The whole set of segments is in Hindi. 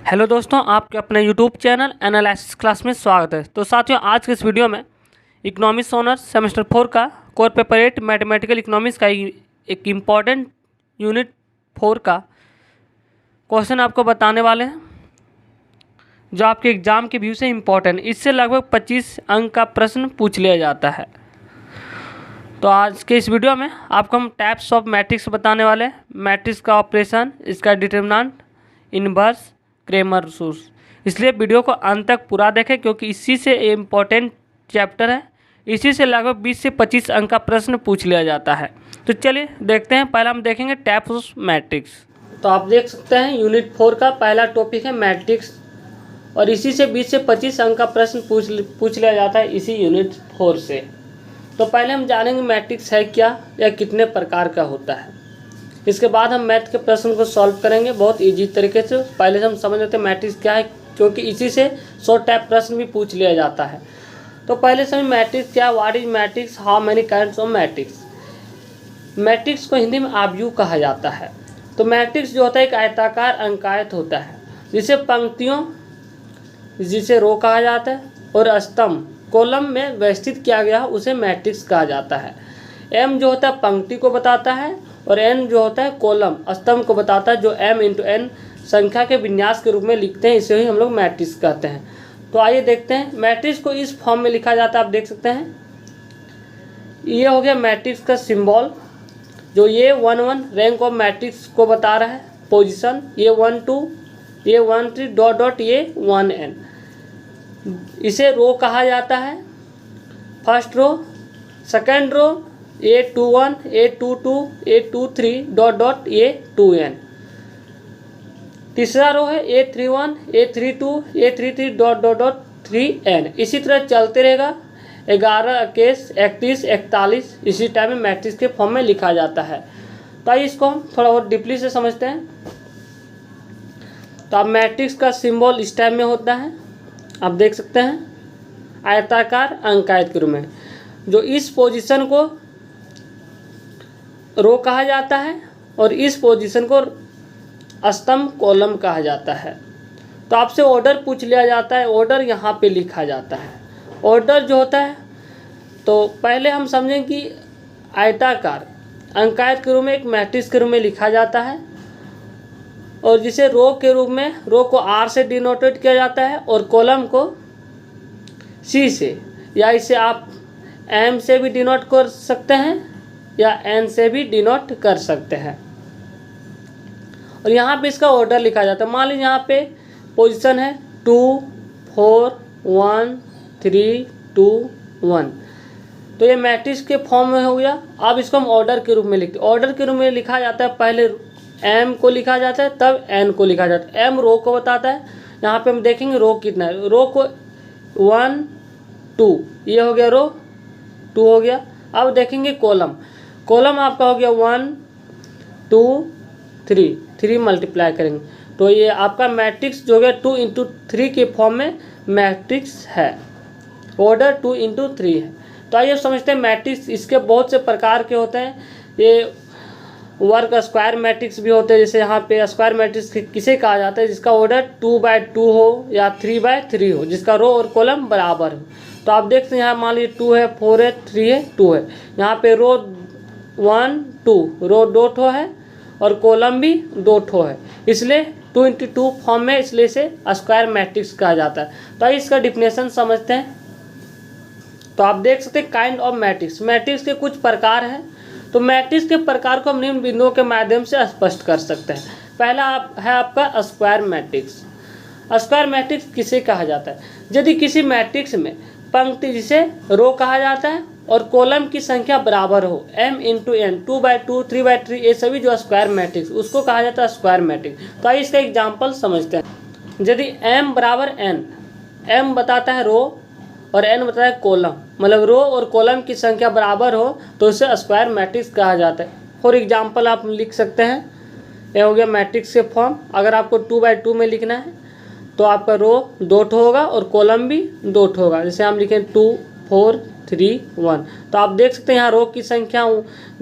हेलो दोस्तों, आपके अपने यूट्यूब चैनल एनालिसिस क्लास में स्वागत है। तो साथियों, आज के इस वीडियो में इकोनॉमिक्स ऑनर्स सेमेस्टर 4 का कोर पेपर 8 मैथमेटिकल इकोनॉमिक्स का एक इम्पॉर्टेंट यूनिट 4 का क्वेश्चन आपको बताने वाले हैं, जो आपके एग्ज़ाम के व्यू से इम्पॉर्टेंट। इससे लगभग 25 अंक का प्रश्न पूछ लिया जाता है। तो आज के इस वीडियो में आपको हम टाइप्स ऑफ मैट्रिक्स बताने वाले हैं, मैट्रिक्स का ऑपरेशन, इसका डिटर्मिनेंट, इन्वर्स, क्रेमर रूल्स। इसलिए वीडियो को अंत तक पूरा देखें, क्योंकि इसी से इम्पोर्टेंट चैप्टर है। इसी से लगभग 20 से 25 अंक का प्रश्न पूछ लिया जाता है। तो चलिए देखते हैं। पहला हम देखेंगे टाइप्स ऑफ मैट्रिक्स। तो आप देख सकते हैं यूनिट 4 का पहला टॉपिक है मैट्रिक्स, और इसी से 20 से 25 अंक का प्रश्न पूछ लिया जाता है इसी यूनिट 4 से। तो पहले हम जानेंगे मैट्रिक्स है क्या या कितने प्रकार का होता है। इसके बाद हम मैथ के प्रश्न को सॉल्व करेंगे बहुत इजी तरीके से। पहले हम समझ लेते हैं मैट्रिक्स क्या है, क्योंकि इसी से शॉर्ट टाइप प्रश्न भी पूछ लिया जाता है। तो पहले समझ मैट्रिक्स क्या, what is matrix, how many kinds of matrix. Matrix को हिंदी में आव्यूह कहा जाता है। तो मैट्रिक्स जो होता है एक आयताकार अंकायत होता है, जिसे पंक्तियों, जिसे रो कहा जाता है, और स्तंभ कॉलम में व्यवस्थित किया गया है, उसे मैट्रिक्स कहा जाता है। एम जो होता है पंक्ति को बताता है, और एन जो होता है कॉलम स्तंभ को बताता है, जो m इंटू एन संख्या के विन्यास के रूप में लिखते हैं। इसे ही हम लोग मैट्रिक्स कहते हैं। तो आइए देखते हैं मैट्रिक्स को इस फॉर्म में लिखा जाता है। आप देख सकते हैं ये हो गया मैट्रिक्स का सिंबल, जो ये 1 1 रैंक ऑफ मैट्रिक्स को बता रहा है, पोजीशन, ये 1 2, ये 1 3 डॉट डॉट, ये 1 n। इसे रो कहा जाता है, first row, second row A21, A22, A23 dot dot, A2n। तीसरा रो है A31, A32, A33 dot dot dot 3n। इसी तरह चलते रहेगा। 11, 21, 31, 41 इसी टाइम में मैट्रिक्स के फॉर्म में लिखा जाता है। तो आइए इसको हम थोड़ा और डीपली से समझते हैं। तो अब मैट्रिक्स का सिंबल इस टाइप में होता है, आप देख सकते हैं, आयताकार अंकायत के रूप में, जो इस पोजीशन को रो कहा जाता है और इस पोजीशन को स्तंभ कॉलम कहा जाता है। तो आपसे ऑर्डर पूछ लिया जाता है, ऑर्डर यहाँ पे लिखा जाता है। ऑर्डर जो होता है, तो पहले हम समझें कि आयताकार अंकायत के रूप में एक मैट्रिक्स के रूप में लिखा जाता है, और जिसे रो के रूप में, रो को R से डिनोटेट किया जाता है और कॉलम को C से, या इसे आप M से भी डिनोट कर सकते हैं या N से भी डिनोट कर सकते हैं। और यहाँ पे इसका ऑर्डर लिखा जाता है। मान लीजिए यहाँ पे पोजीशन है 2 4 1 3 2 1, तो ये मैट्रिक्स के फॉर्म में हो गया। अब इसको हम ऑर्डर के रूप में लिखते हैं। ऑर्डर के रूप में लिखा जाता है, पहले M को लिखा जाता है, तब N को लिखा जाता है। M रो को बताता है। यहाँ पे हम देखेंगे रो कितना है। रो को 1 2, ये हो गया रो 2 हो गया। अब देखेंगे कॉलम, कॉलम आपका हो गया 1 2 3, 3 मल्टीप्लाई करेंगे, तो ये आपका मैट्रिक्स जो है 2 इंटू 3 के फॉर्म में मैट्रिक्स है। ऑर्डर 2 इंटू 3 है। तो आइए समझते हैं मैट्रिक्स। इसके बहुत से प्रकार के होते हैं। ये वर्ग स्क्वायर मैट्रिक्स भी होते हैं, जैसे यहाँ पे स्क्वायर मैट्रिक्स किसे कहा जाता है, जिसका ऑर्डर 2 बाय 2 हो या 3 बाय 3 हो, जिसका रो और कॉलम बराबर हो। तो आप देखते हैं यहाँ मान लीजिए 2 है, 4 है, 3 है, 2 है। यहाँ पे रो 1 2, रो 2 ठो है और कॉलम भी 2 ठो है, इसलिए 2 इंटू 2 फॉर्म में, इसलिए इसे स्क्वायर मैट्रिक्स कहा जाता है। तो आइए इसका डिफिनेशन समझते हैं। तो आप देख सकते हैं काइंड ऑफ मैट्रिक्स। मैट्रिक्स के कुछ प्रकार हैं। तो मैट्रिक्स के प्रकार को हम निम्न बिंदुओं के माध्यम से स्पष्ट कर सकते हैं। पहला है आपका स्क्वायर मैट्रिक्स। स्क्वायर मैट्रिक्स किसे कहा जाता है, यदि किसी मैट्रिक्स में पंक्ति, जिसे रो कहा जाता है, और कॉलम की संख्या बराबर हो, m into n, 2 by 2 3 by 3, ये सभी जो स्क्वायर मैट्रिक्स, उसको कहा जाता है स्क्वायर मैट्रिक्स। तो आइए इसका एग्जाम्पल समझते हैं। यदि m बराबर n, m बताता है रो और n बताता है कॉलम, मतलब रो और कॉलम की संख्या बराबर हो, तो उसे स्क्वायर मैट्रिक्स कहा जाता है। फॉर एग्जाम्पल आप लिख सकते हैं, ये हो गया मैट्रिक्स के फॉर्म। अगर आपको 2 बाय 2 में लिखना है, तो आपका रो 2 ठो होगा और कॉलम भी 2 ठो होगा। जैसे हम लिखें 2 4 3 1। तो आप देख सकते हैं यहाँ रो की संख्या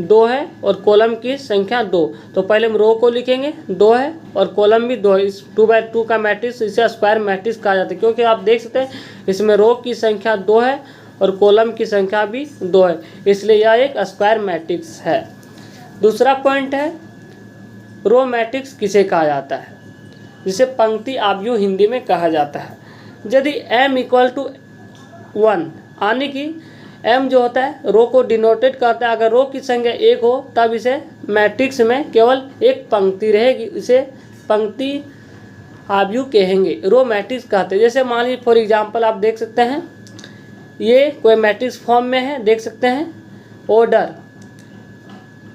2 है और कॉलम की संख्या 2। तो पहले हम रो को लिखेंगे 2 है और कॉलम भी 2 है। इस 2x2 का मैट्रिक्स इसे स्क्वायर मैट्रिक्स कहा जाता है, क्योंकि आप देख सकते हैं इसमें रो की संख्या 2 है और कॉलम की संख्या भी 2 है, इसलिए यह एक स्क्वायर मैट्रिक्स है। दूसरा पॉइंट है रो मैट्रिक्स किसे कहा जाता है, जिसे पंक्ति आव्यूह हिंदी में कहा जाता है। यदि m = 1 यानी कि m जो होता है रो को डिनोटेट करता है, अगर रो की संख्या 1 हो तब इसे मैट्रिक्स में केवल एक पंक्ति रहेगी, इसे पंक्ति आव्यूह कहेंगे, रो मैट्रिक्स कहते हैं। जैसे मान लीजिए फॉर एग्जांपल आप देख सकते हैं ये कोई मैट्रिक्स फॉर्म में है, देख सकते हैं ऑर्डर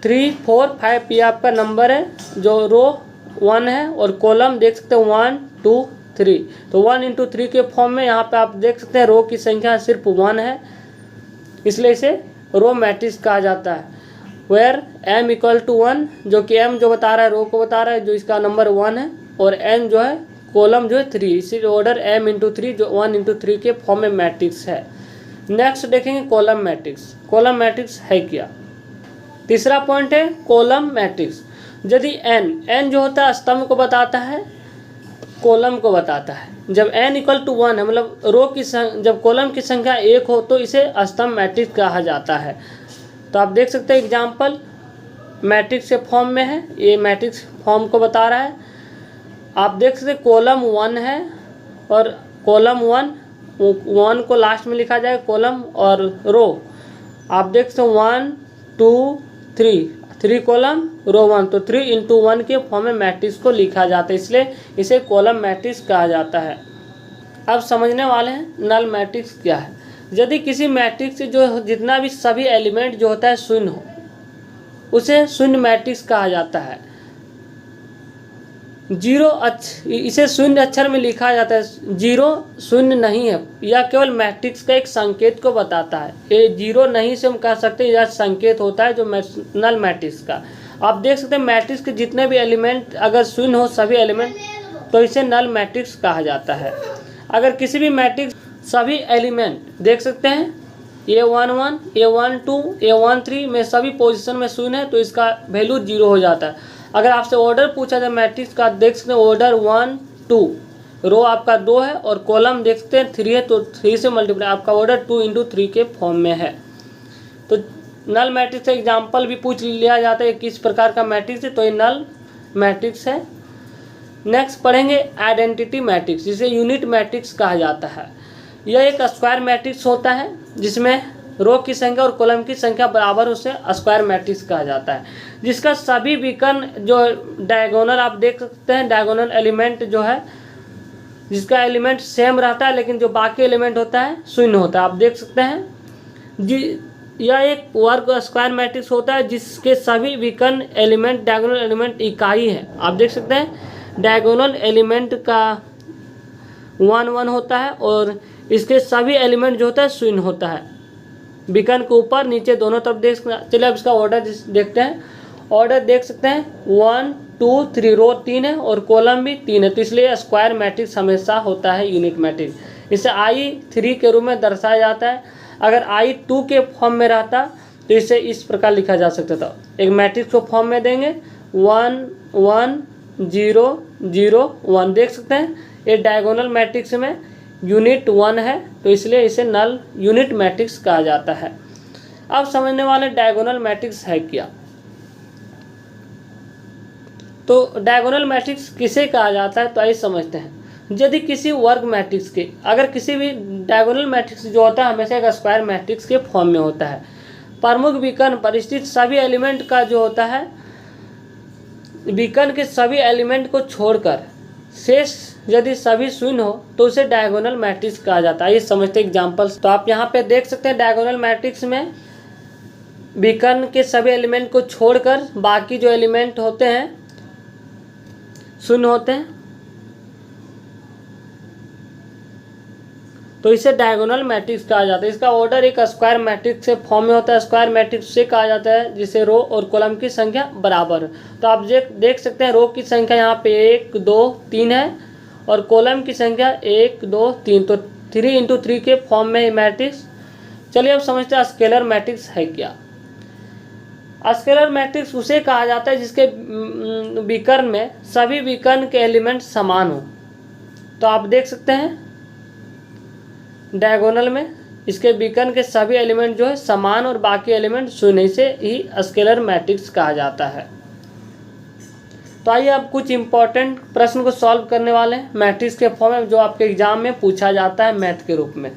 3 4 5 ये आपका नंबर है, जो रो 1 है और कॉलम देख सकते हैं 1 2 3। तो 1 × 3 के फॉर्म में यहाँ पे आप देख सकते हैं रो की संख्या सिर्फ 1 है, इसलिए इसे रो मैट्रिक्स कहा जाता है। वेयर m = 1, जो कि m जो बता रहा है रो को बता रहा है, जो इसका नंबर 1 है, और n जो है कॉलम जो है 3, इसीलिए ऑर्डर m × 3 जो 1 × 3 के फॉर्म में मैट्रिक्स है। नेक्स्ट देखेंगे कॉलम मैट्रिक्स। कॉलम मैट्रिक्स है क्या? तीसरा पॉइंट है कॉलम मैट्रिक्स। यदि n जो होता है स्तंभ को बताता है, कॉलम को बताता है। जब n = 1 है, मतलब रो की जब कॉलम की संख्या 1 हो तो इसे स्तंभ मैट्रिक्स कहा जाता है। तो आप देख सकते हैं एग्जाम्पल मैट्रिक्स के फॉर्म में है, ये मैट्रिक्स फॉर्म को बता रहा है। आप देख सकते हैं कॉलम 1 है और कॉलम 1 को लास्ट में लिखा जाएगा कॉलम, और रो आप देख सकते हैं 1 2 3 कॉलम रो 1, तो 3 × 1 के फॉर्म में मैट्रिक्स को लिखा जाता है, इसलिए इसे कॉलम मैट्रिक्स कहा जाता है। अब समझने वाले हैं नल मैट्रिक्स क्या है। यदि किसी मैट्रिक्स से जो जितना भी सभी एलिमेंट जो होता है शून्य हो, उसे शून्य मैट्रिक्स कहा जाता है। इसे शून्य अक्षर में लिखा जाता है। 0 शून्य नहीं है, यह केवल मैट्रिक्स का एक संकेत को बताता है। ये 0 नहीं से हम कह सकते हैं यह संकेत होता है जो नल मैट्रिक्स का। आप देख सकते हैं मैट्रिक्स के जितने भी एलिमेंट अगर शून्य हो सभी एलिमेंट, तो इसे नल मैट्रिक्स कहा जाता है। अगर किसी भी मैट्रिक्स सभी एलिमेंट देख सकते हैं A11 A12 A13 में सभी पोजीशन में शून्य है, तो इसका वैल्यू 0 हो जाता है। अगर आपसे ऑर्डर पूछा जाए मैट्रिक्स का, देख सकते हैं ऑर्डर 1 2, रो आपका 2 है और कॉलम देख सकते हैं 3 है, तो 3 से मल्टीप्लाई आपका ऑर्डर 2 × 3 के फॉर्म में है। तो नल मैट्रिक्स का एग्जाम्पल भी पूछ लिया जाता है किस प्रकार का मैट्रिक्स है, तो ये नल मैट्रिक्स है। नेक्स्ट पढ़ेंगे आइडेंटिटी मैट्रिक्स, जिसे यूनिट मैट्रिक्स कहा जाता है। यह एक स्क्वायर मैट्रिक्स होता है जिसमें रो की संख्या और कॉलम की संख्या बराबर, उसे स्क्वायर मैट्रिक्स कहा जाता है। जिसका सभी विकर्ण जो डायगोनल आप देख सकते हैं, डायगोनल एलिमेंट जो है जिसका एलिमेंट सेम रहता है लेकिन जो बाकी एलिमेंट होता है शून्य होता है, आप देख सकते हैं। यह एक वर्ग स्क्वायर मैट्रिक्स होता है जिसके सभी विकर्ण एलिमेंट डायगोनल एलिमेंट इकाई है। आप देख सकते हैं डायगोनल एलिमेंट का 1 1 होता है और इसके सभी एलिमेंट जो होता है शून्य होता है। विकर्ण के ऊपर नीचे दोनों तरफ देख सकते हैं। चलिए अब इसका ऑर्डर देखते हैं। ऑर्डर देख सकते हैं 1 2 3, रो 3 है और कॉलम भी 3 है, तो इसलिए स्क्वायर मैट्रिक्स हमेशा होता है यूनिट मैट्रिक्स। इसे I3 के रूप में दर्शाया जाता है। अगर I2 के फॉर्म में रहता तो इसे इस प्रकार लिखा जा सकता था। एक मैट्रिक्स को फॉर्म में देंगे 1 1 0 0 1, देख सकते हैं ये डायगोनल मैट्रिक्स में यूनिट 1 है, तो इसलिए इसे नल यूनिट मैट्रिक्स कहा जाता है। अब समझने वाले डायगोनल मैट्रिक्स है क्या। तो डायगोनल मैट्रिक्स किसे कहा जाता है, तो आइए समझते हैं। यदि किसी वर्ग मैट्रिक्स के, अगर किसी भी डायगोनल मैट्रिक्स जो होता है हमेशा एक स्क्वायर मैट्रिक्स के फॉर्म में होता है। प्रमुख विकर्ण पर स्थित सभी एलिमेंट का जो होता है, विकर्ण के सभी एलिमेंट को छोड़कर शेष यदि सभी शून्य हो तो उसे डायगोनल मैट्रिक्स कहा जाता है। ये समझते एग्जांपल्स। तो आप यहाँ पे देख सकते हैं डायगोनल मैट्रिक्स में विकर्ण के सभी एलिमेंट को छोड़कर बाकी जो एलिमेंट होते हैं शून्य होते हैं, तो इसे डायगोनल मैट्रिक्स कहा जाता है। इसका ऑर्डर एक स्क्वायर मैट्रिक्स से फॉर्म में होता है। स्क्वायर मैट्रिक्स से कहा जाता है जिसे रो और कॉलम की संख्या बराबर है। तो आप देख सकते हैं रो की संख्या यहाँ पे 1 2 3 है और कॉलम की संख्या 1 2 3, तो 3 × 3 के फॉर्म में मैट्रिक्स चलिए अब समझते हैं स्केलर मैट्रिक्स है क्या। स्केलर मैट्रिक्स उसे कहा जाता है जिसके विकर्ण में सभी विकर्ण के एलिमेंट समान हो। तो आप देख सकते हैं डायगोनल में इसके विकर्ण के सभी एलिमेंट जो है समान और बाकी एलिमेंट शून्य, से ही स्केलर मैट्रिक्स कहा जाता है। तो आइए अब कुछ इंपॉर्टेंट प्रश्न को सॉल्व करने वाले हैं मैट्रिक्स के फॉर्म में, जो आपके एग्जाम में पूछा जाता है मैथ के रूप में।